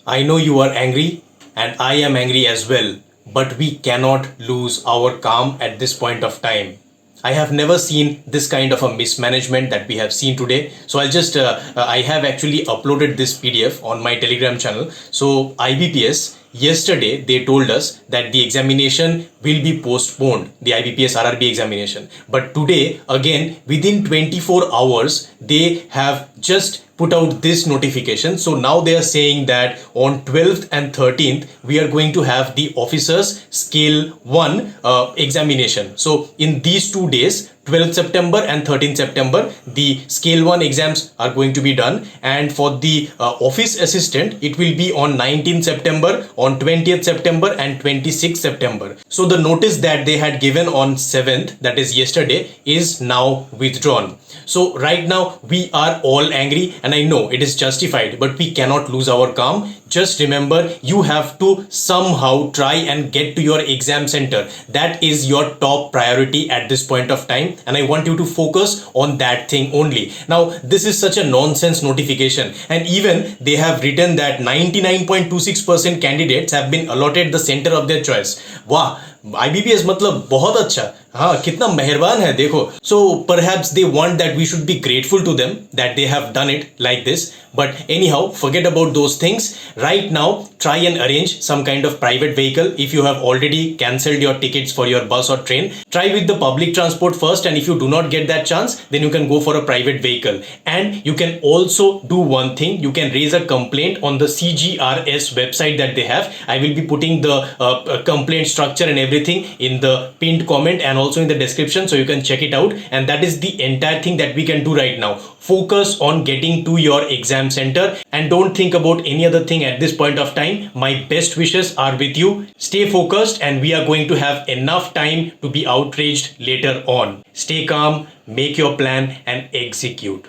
I know you are angry, and I am angry as well, but we cannot lose our calm at this point of time. I have never seen this kind of a mismanagement that we have seen today. So I have actually uploaded this PDF on my Telegram channel. So IBPS, yesterday they told us that the examination will be postponed, the IBPS RRB examination. But today, again, within 24 hours, they have just put out this notification. So now they are saying that on 12th and 13th we are going to have the officers scale 1 examination. So in these 2 days, 12th September and 13th September, the scale 1 exams are going to be done, and for the office assistant it will be on 19th September, on 20th September and 26th September. So the notice that they had given on 7th, that is yesterday, is now withdrawn. So right now we are all angry, and I know it is justified, but we cannot lose our calm. Just remember, you have to somehow try and get to your exam center. That is your top priority at this point of time, and I want you to focus on that thing only. Now this is such a nonsense notification, and even they have written that 99.26% candidates have been allotted the center of their choice. Wow, IBPS मतलब बहुत अच्छा, हाँ कितना मेहरबान है देखो. So perhaps they want that we should be grateful to them that they have done it like this. But anyhow, forget about those things. Right now, try and arrange some kind of private vehicle. If you have already cancelled your tickets for your bus or train, try with the public transport first, and if you do not get that chance, then you can go for a private vehicle. And you can also do one thing, you can raise a complaint on the CGRS website that they have. I will be putting the complaint structure and everything in the pinned comment and also in the description, so you can check it out. And that is the entire thing that we can do right now. Focus on getting to your exam center and don't think about any other thing at this point of time. My best wishes are with you. Stay focused, and we are going to have enough time to be outraged later on. Stay calm, make your plan and execute.